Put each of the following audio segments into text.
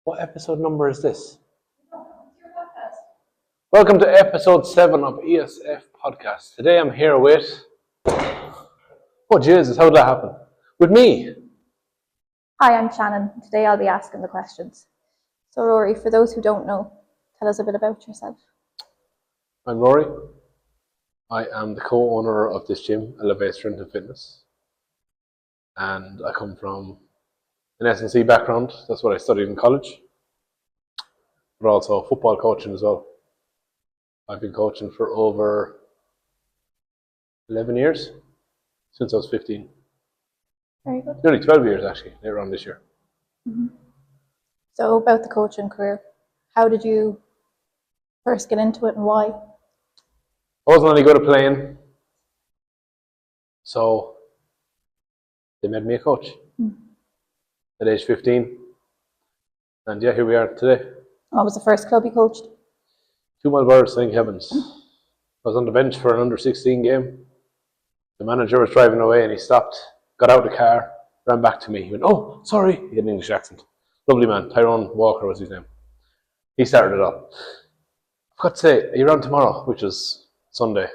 What episode number is this? Welcome to episode 7 of ESF Podcast. Today I'm here with... Oh Jesus, how did that happen? With me. Hi, I'm Shannon. Today I'll be asking the questions. So Rory, for those who don't know, tell us a bit about yourself. I'm Rory. I am the co-owner of this gym, Elevate Strength and Fitness. And I come from an S&C background. That's what I studied in college. But also football coaching as well. I've been coaching for over 11 years, since I was 15. Very good. Nearly 12 years actually, later on this year. Mm-hmm. So about the coaching career, how did you first get into it and why? I wasn't really good at playing, so they made me a coach at age 15. And yeah, here we are today. What was the first club you coached? Two Mile Birds, St. Kevin's. I was on the bench for an under 16 game. The manager was driving away and he stopped, got out of the car, ran back to me. He went, "Oh, sorry." He had an English accent. Lovely man. Tyrone Walker was his name. He started it up. I've got to say, are you around tomorrow, which is Sunday?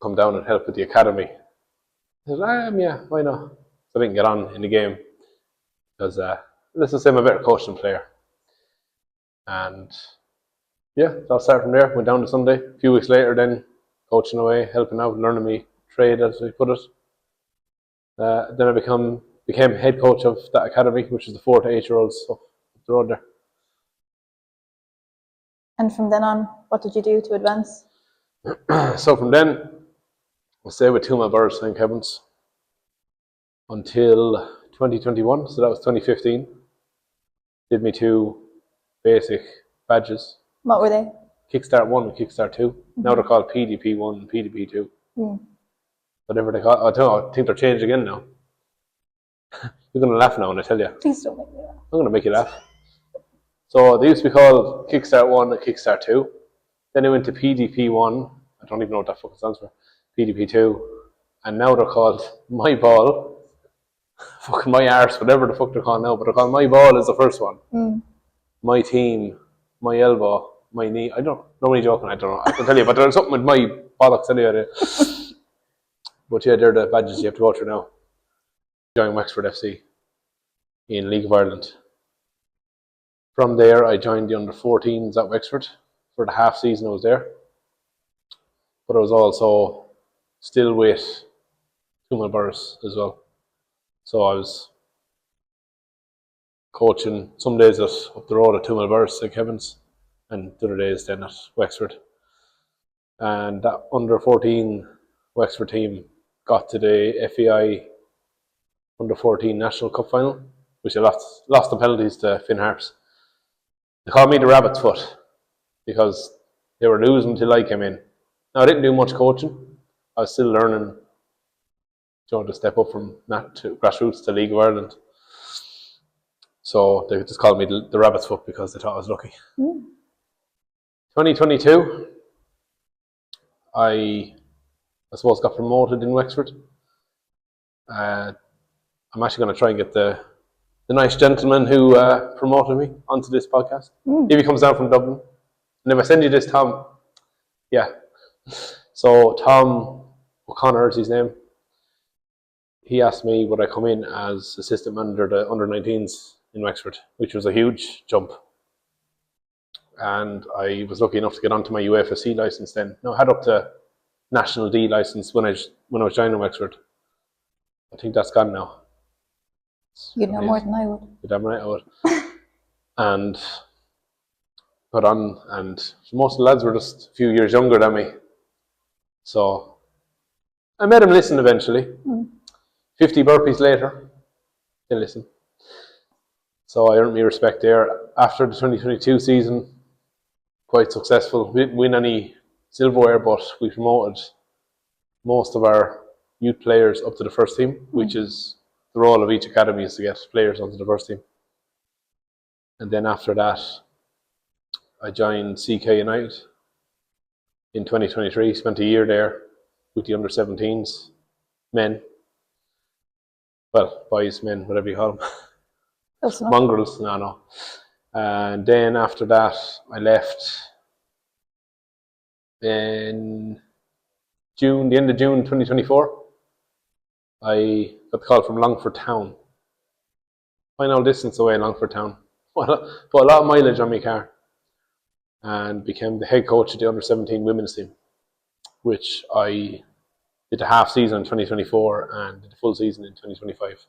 Come down and help with the academy. I said, yeah, why not? So I didn't get on in the game because let's just say I'm a better coach than player. And yeah, so I'll start from there. Went down to Sunday. A few weeks later, then coaching away, helping out, learning me trade, as I put it. Then I became head coach of that academy, which is the 4 to 8 year olds up the road there. And from then on, what did you do to advance? So from then, I stayed with Two Mile Birds, St. Kevin's, until 2021. So that was 2015. Did me 2 basic badges. What were they? Kickstart 1 and Kickstart 2. Now they're called PDP 1 and PDP 2. Whatever they call it. I don't know, I think they're changed again now. You're going to laugh now when I tell you. Please don't make me laugh. I'm going to make you laugh. So they used to be called Kickstart 1 and Kickstart 2. Then they went to PDP 1. I don't even know what that fucking stands for. PDP 2. And now they're called My Ball. Fucking My Arse, whatever the fuck they're called now. But they're called My Ball is the first one. My Team, My Elbow, My Knee. I don't know. Nobody joking, I don't know. I can tell you, but there's something with my bollocks anyway. But yeah, they're the badges you have to go through now. Joined Wexford FC in League of Ireland. From there, I joined the under-14s at Wexford for the half season I was there. But I was also still with Two Mile Birds as well. So I was coaching some days up the road at Two Mile Birds, St. Kevin's, and the other days then at Wexford. And that under-14 Wexford team got to the FAI under-14 National Cup final, which they lost the penalties to Finn Harps. They called me the Rabbit's Foot because they were losing till I came in. Now I didn't do much coaching. I was still learning, to step up from grassroots to League of Ireland. So they just called me the Rabbit's Foot because they thought I was lucky. 2022, I suppose got promoted in Wexford. I'm actually going to try and get the nice gentleman who promoted me onto this podcast. If he comes down from Dublin. And if I send you this, Tom, yeah. So Tom O'Connor is his name. He asked me would I come in as assistant manager to under-19s in Wexford, which was a huge jump. And I was lucky enough to get onto my UEFA C license then. No, I had up to National D license when I was joining Wexford. I think that's gone now. You'd know more than I would. You're damn right I would. And got on, and most of the lads were just a few years younger than me. So I made them listen eventually. 50 burpees later, they listen. So I earned me respect there. After the 2022 season, quite successful. We didn't win any silverware, but we promoted most of our youth players up to the first team, which is the role of each academy is to get players onto the first team. And then after that, I joined CK United in 2023, spent a year there with the under-17s, men. Well, boys, men, whatever you call them. Mongrels, no. And then after that, I left in June, the end of June 2024. I got the call from Longford Town. Final distance away, Longford Town. Put a lot of mileage on my car. And became the head coach of the under-17 women's team, which I did the half season in 2024 and did the full season in 2025.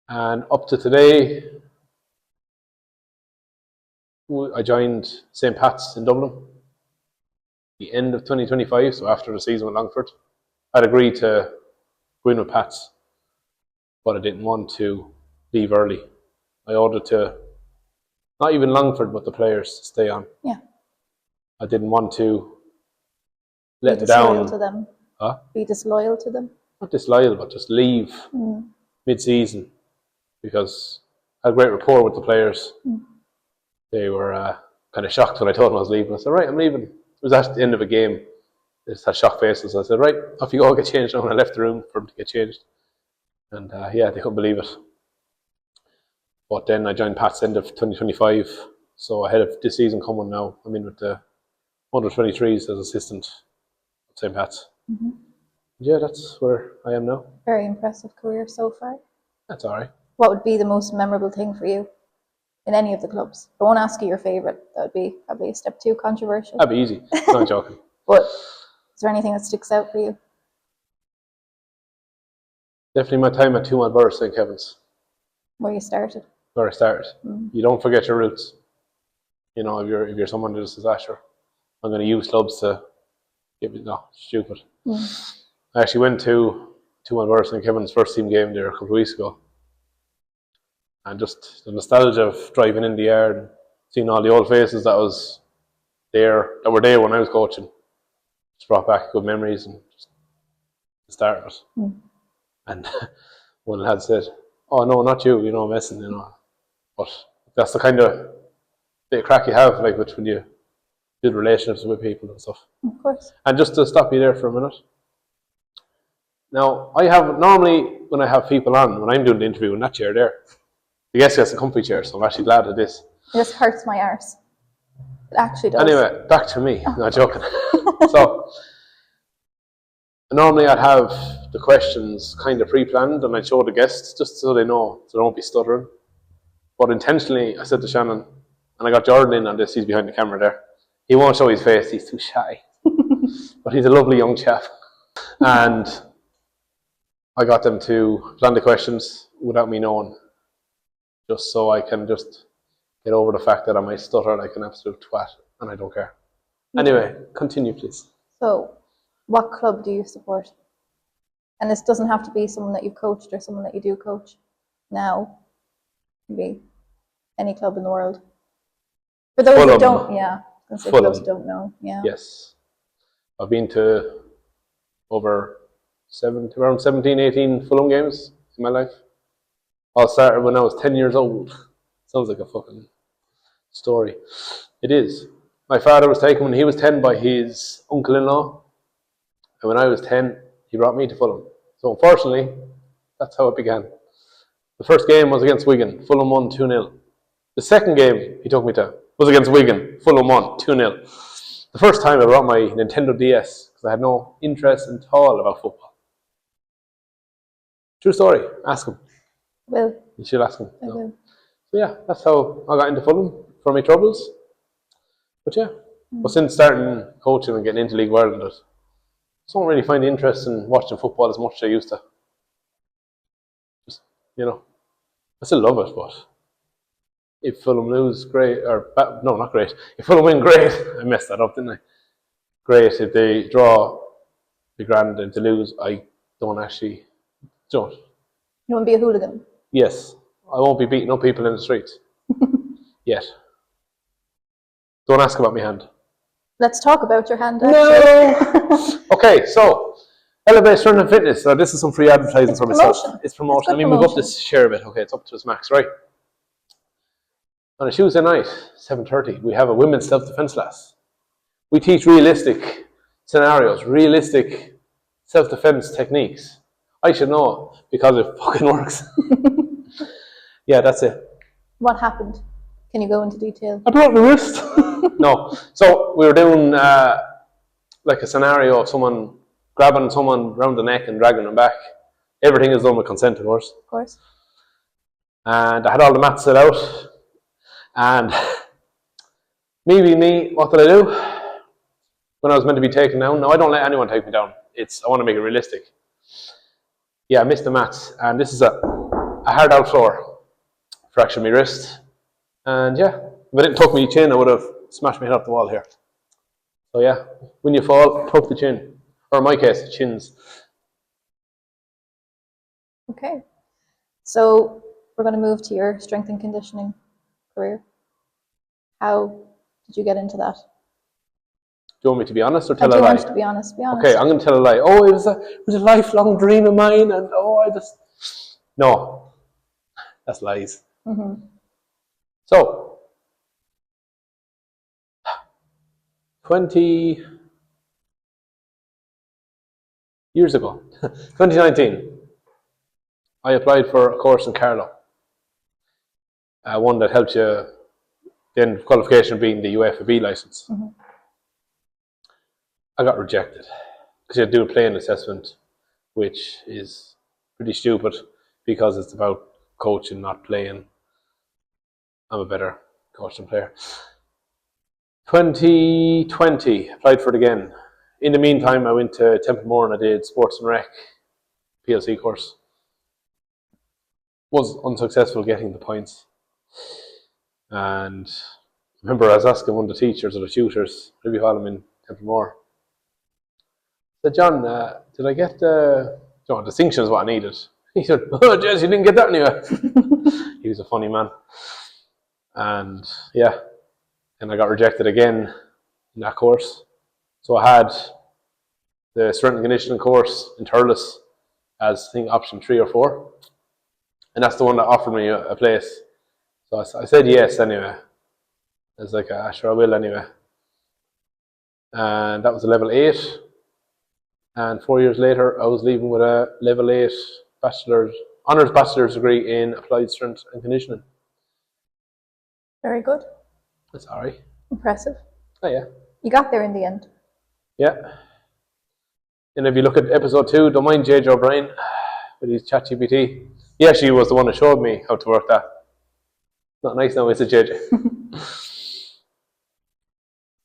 And up to today, I joined St. Pat's in Dublin the end of 2025, so after the season with Longford. I'd agreed to go in with Pat's, but I didn't want to leave early. I ordered to, not even Longford, but the players to stay on. Yeah. I didn't want to let Be them disloyal down. to them. Huh? Be disloyal to them. Not disloyal, but just leave mid-season, because I had a great rapport with the players. They were kind of shocked when I told them I was leaving. I said, right, I'm leaving. It was at the end of a game. They just had shocked faces. I said, right, off you go, get changed now. And I left the room for them to get changed. And yeah, they couldn't believe it. But then I joined Pat's end of 2025. So ahead of this season coming now, I'm in with the under 23s as assistant at St. Pat's. Yeah, that's where I am now. Very impressive career so far. That's all right. What would be the most memorable thing for you in any of the clubs? I won't ask you your favourite. That would be probably a step too controversial. That'd be easy. Not joking. But is there anything that sticks out for you? Definitely my time at 2 Mile Burr, St. Kevin's, Where you started? where I started. You don't forget your roots. You know, if you're someone that says, Asher, I'm going to use clubs to give me, no, stupid. I actually went to 2 Mile Burr, St. Kevin's first team game there a couple of weeks ago. And just the nostalgia of driving in the yard and seeing all the old faces that were there when I was coaching, just brought back good memories and just the start of it. And one lad said, oh no, not you, I'm messing, But that's the kind of bit of crack you have, like when you build relationships with people and stuff. Of course. And just to stop you there for a minute. Now, normally when I have people on, when I'm doing the interview in that chair there, the guest gets a comfy chair, so I'm actually glad of this. It just hurts my arse. It actually does. Anyway, back to me. Not joking. So, normally I'd have the questions kind of pre-planned and I'd show the guests just so they know, so they won't be stuttering. But intentionally, I said to Shannon, and I got Jordan in on this, he's behind the camera there. He won't show his face, he's too shy. But he's a lovely young chap. And I got them to plan the questions without me knowing, just so I can just get over the fact that I might stutter like an absolute twat, and I don't care. Anyway, continue please. So, what club do you support? And this doesn't have to be someone that you've coached or someone that you do coach now. It can be any club in the world. For those Fulham. who don't, yeah. For Fulham. those who don't know, yeah. Yes. I've been to around 17, 18 Fulham games in my life. All started when I was 10 years old. Sounds like a fucking story. It is. My father was taken when he was 10 by his uncle-in-law. And when I was 10, he brought me to Fulham. So unfortunately, that's how it began. The first game was against Wigan. Fulham won 2-0. The second game he took me to was against Wigan. Fulham won 2-0. The first time I brought my Nintendo DS because I had no interest at all about football. True story. Ask him. Will. You should ask him. I will. So yeah, that's how I got into Fulham for my troubles. But yeah, but since starting coaching and getting into League of Ireland, I don't really find the interest in watching football as much as I used to. Just, I still love it, but if Fulham lose, great. No, not great. If Fulham win, great. I messed that up, didn't I? Great. If they draw, be grand. If they lose, I don't. You want to be a hooligan? Yes, I won't be beating up people in the street. Yet. Don't ask about my hand. Let's talk about your hand. No! Okay, so Elevate Strength and Fitness. So this is some free advertising for myself. It's promotion. Let me move up this share a bit. Okay, it's up to its max, right? On a Tuesday night, 7:30, we have a women's self-defense class. We teach realistic scenarios, realistic self-defense techniques. I should know because it fucking works. Yeah, that's it. What happened? Can you go into detail? I broke my wrist. No. So we were doing like a scenario of someone grabbing someone round the neck and dragging them back. Everything is done with consent, of course. Of course. And I had all the mats set out. And me, what did I do? When I was meant to be taken down, no, I don't let anyone take me down. I want to make it realistic. Yeah, I missed the mats. And this is a hard out floor. Fractured my wrist. And yeah, if I didn't tuck my chin, I would have smashed my head off the wall here. So yeah, when you fall, tuck the chin. Or in my case, chins. Okay. So we're going to move to your strength and conditioning career. How did you get into that? Do you want me to be honest or I tell do a lie? want you to be honest. Be honest. Okay, I'm going to tell a lie. Oh, it was a lifelong dream of mine, and no, that's lies. Mm-hmm. So, 20 years ago, 2019, I applied for a course in Carlow. One that helps you, then qualification being the UFAB license. Mm-hmm. I got rejected because you had to do a playing assessment, which is pretty stupid because it's about coaching, not playing. I'm a better coach than player. 2020, applied for it again. In the meantime, I went to Templemore and I did Sports and Rec PLC course. Was unsuccessful getting the points. And I remember I was asking one of the teachers or the tutors, maybe while I'm in Templemore, I said, John, did I get distinction is what I needed. He said, oh, Jez, you didn't get that anyway. He was a funny man. And yeah, and I got rejected again in that course. So I had the strength and conditioning course in Thurles as I think option 3 or 4. And that's the one that offered me a place. So I said yes anyway. I was like, sure I will anyway. And that was a level 8. And 4 years later, I was leaving with a level 8 honours bachelor's degree in applied strength and conditioning. Very good. That's all right. Impressive. Oh yeah. You got there in the end. Yeah. And if you look at episode 2, don't mind JJ O'Brien with his ChatGPT. He actually was the one that showed me how to work that. Not nice now, is it, JJ?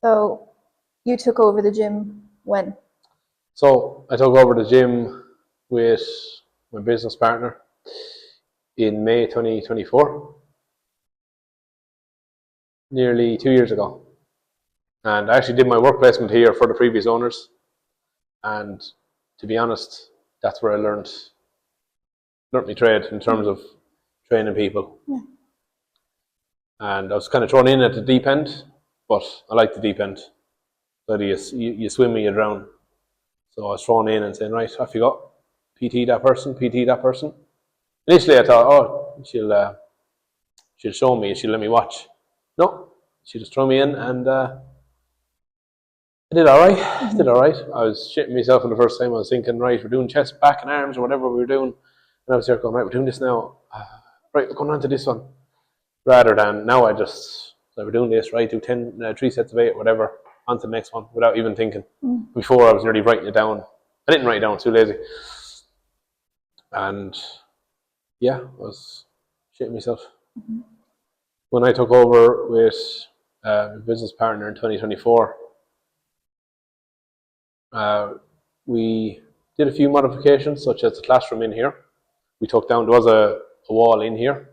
So you took over the gym when? So I took over the gym with my business partner in May 2024, nearly 2 years ago. And I actually did my work placement here for the previous owners. And to be honest, that's where I learned my trade in terms of training people. Yeah. And I was kind of thrown in at the deep end, but I like the deep end. So you swim or you drown. So I was thrown in and saying, right, off you go. PT that person, PT that person. Initially I thought, oh, she'll show me, she'll let me watch. No, she just threw me in and I did alright. I was shitting myself for the first time. I was thinking, right, we're doing chest, back and arms or whatever we were doing. And I was there going, right, we're doing this now. Right, we're going on to this one. Rather than now we're doing this, right, do 3 sets of 8, whatever. On to the next one without even thinking. Before I was nearly writing it down. I didn't write it down, too lazy. And yeah, I was shitting myself. Mm-hmm. When I took over with my business partner in 2024, we did a few modifications, such as the classroom in here. We took down, there was a wall in here.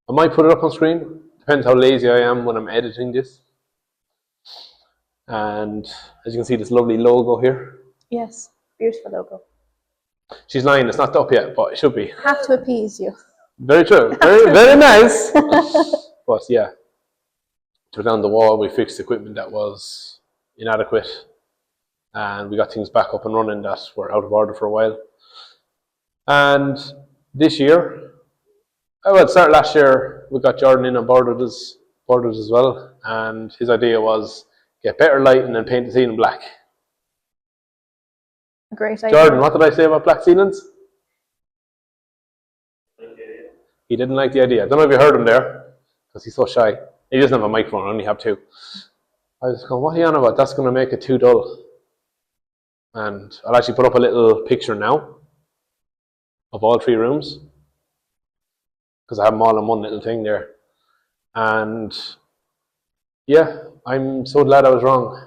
I might put it up on screen. Depends how lazy I am when I'm editing this. And as you can see, this lovely logo here. Yes, beautiful logo. She's lying, it's not up yet, but it should be. Have to appease you. Very true. Very, very nice. But yeah, took down the wall, we fixed equipment that was inadequate. And we got things back up and running that were out of order for a while. And this year, start last year, we got Jordan in on board with us as well. And his idea was get better lighting and paint the ceiling black. Great idea. Jordan, what did I say about black ceilings? He didn't like the idea. I don't know if you heard him there. because he's so shy. He doesn't have a microphone, I only have two. I was going, what are you on about? That's going to make it too dull. And I'll actually put up a little picture now of all 3 rooms, because I have them all in one little thing there. And yeah, I'm so glad I was wrong.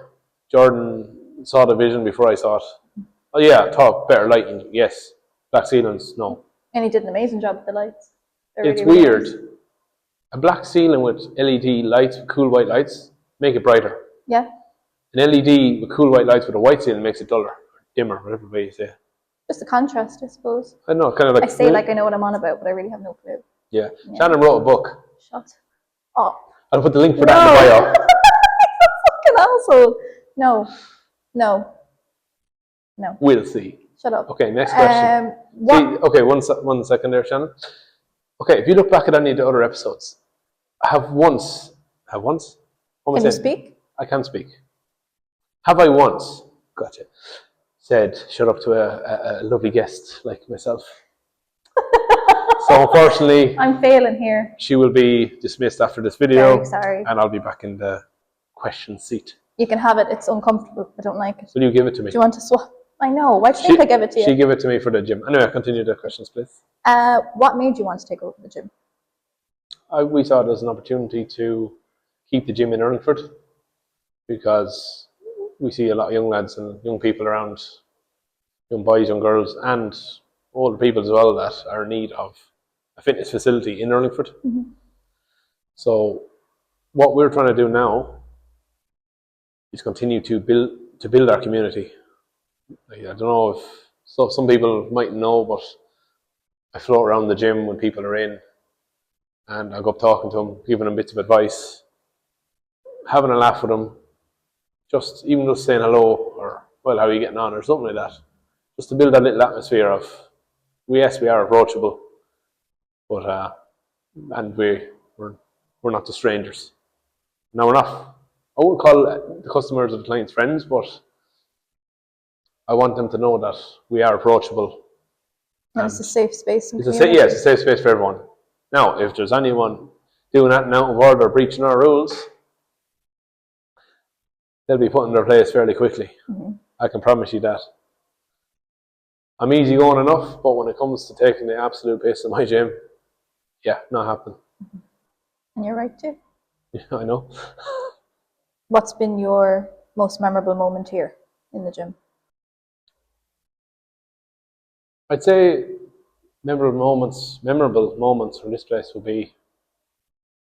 Jordan saw the vision before I saw it. Oh yeah, I thought better lighting, yes. Black ceilings, no. And he did an amazing job with the lights. They're It's really, really weird. nice. A black ceiling with LED lights, with cool white lights, make it brighter. Yeah, An LED with cool white lights with a white ceiling makes it duller, dimmer, whatever way you say it. just a contrast, I suppose. I don't know, kind of like... I say like I know what I'm on about, but I really have no clue. Yeah. Shannon wrote a book. Shut up. I'll put the link for that in the bio. Fucking asshole. No. No. No. We'll see. Shut up. Okay, next question. See, okay, one second there, Shannon. Okay, if you look back at any of the other episodes, What am I Can you saying? speak? I can speak. Have I once, gotcha, said shut up to a lovely guest like myself? So unfortunately, I'm failing here. she will be dismissed after this video. Very sorry. And I'll be back in the question seat. You can have it. It's uncomfortable. I don't like it. Will you give it to me? Do you want to swap? I know. Why do you think I gave it to She you? gave it to me for the gym. Anyway, continue the questions, please. What made you want to take over the gym? We saw it as an opportunity to keep the gym in Urlingford, because we see a lot of young lads and young people around, young boys, young girls, and older people as well, that are in need of a fitness facility in Urlingford. Mm-hmm. So what we're trying to do now is continue to build our community. Like, I don't know if some people might know, but I float around the gym when people are in, and I go up talking to them, giving them bits of advice, having a laugh with them, even just saying hello, or, well, how are you getting on, or something like that. Just to build that little atmosphere of, yes, we are approachable, but and we're not the strangers. Now, we're not, I wouldn't call the customers or the clients friends, but I want them to know that we are approachable. And it's a safe space. It's a safe space for everyone. Now, if there's anyone doing that out of order, breaching our rules, they'll be put in their place fairly quickly. Mm-hmm. I can promise you that. I'm easygoing enough, but when it comes to taking the absolute piss in my gym, yeah, not happening. And you're right too. Yeah, I know. What's been your most memorable moment here in the gym? I'd say memorable moments from this place will be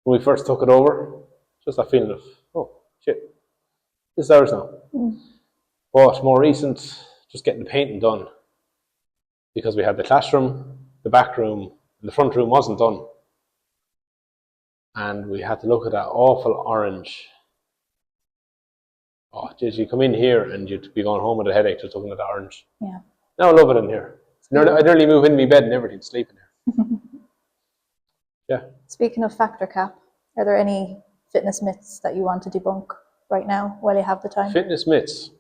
when we first took it over. Just that feeling of, oh shit, this is ours now. Mm. But more recent, just getting the painting done, because we had the classroom, the back room, and the front room wasn't done, and we had to look at that awful orange. Oh, did you come in here and you'd be going home with a headache just looking at the orange? Yeah. Now I love it in here. I nearly move in my bed and everything, sleep in here. Yeah. Speaking of Factor Cap, are there any fitness myths that you want to debunk right now while you have the time? Fitness myths.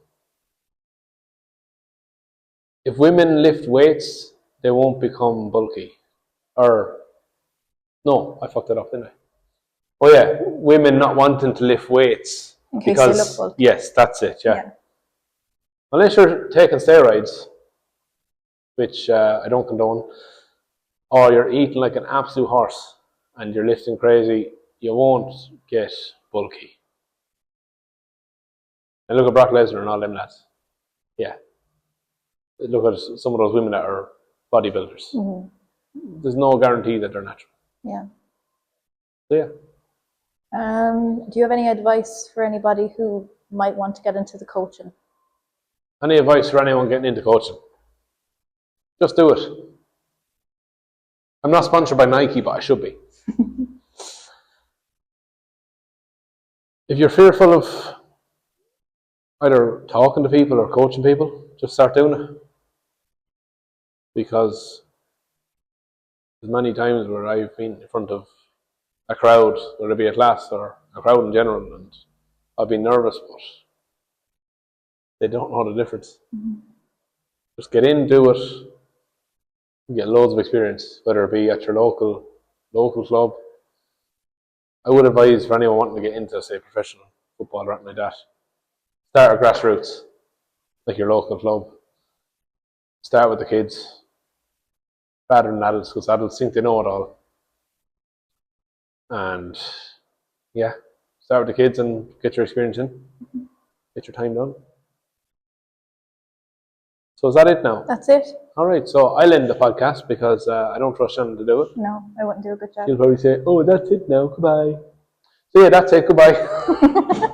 If women lift weights, they won't become bulky. Or, no, I fucked it up, didn't I? Oh yeah, women not wanting to lift weights. In case they look bulky. Yes, that's it, yeah. Unless you're taking steroids, which I don't condone, or you're eating like an absolute horse and you're lifting crazy, you won't get bulky. And look at Brock Lesnar and all them lads. Yeah. Look at some of those women that are bodybuilders. Mm-hmm. There's no guarantee that they're natural. Yeah. So yeah. Do you have any advice for anybody who might want to get into the coaching? Any advice for anyone getting into coaching? Just do it. I'm not sponsored by Nike, but I should be. If you're fearful of either talking to people or coaching people, just start doing it. Because there's many times where I've been in front of a crowd, whether it be a class or a crowd in general, and I've been nervous, but they don't know the difference. Mm-hmm. Just get in, do it, and get loads of experience, whether it be at your local club, I would advise for anyone wanting to get into, say, professional football or anything like that, start at grassroots, like your local club. Start with the kids, rather than adults, because adults think they know it all. And yeah, start with the kids and get your experience in, get your time done. So is that it now? That's it. All right, so I'll end the podcast because I don't trust Shannon to do it. No, I wouldn't do a good job. She'll probably say, "Oh, that's it now. Goodbye." So yeah, that's it. Goodbye.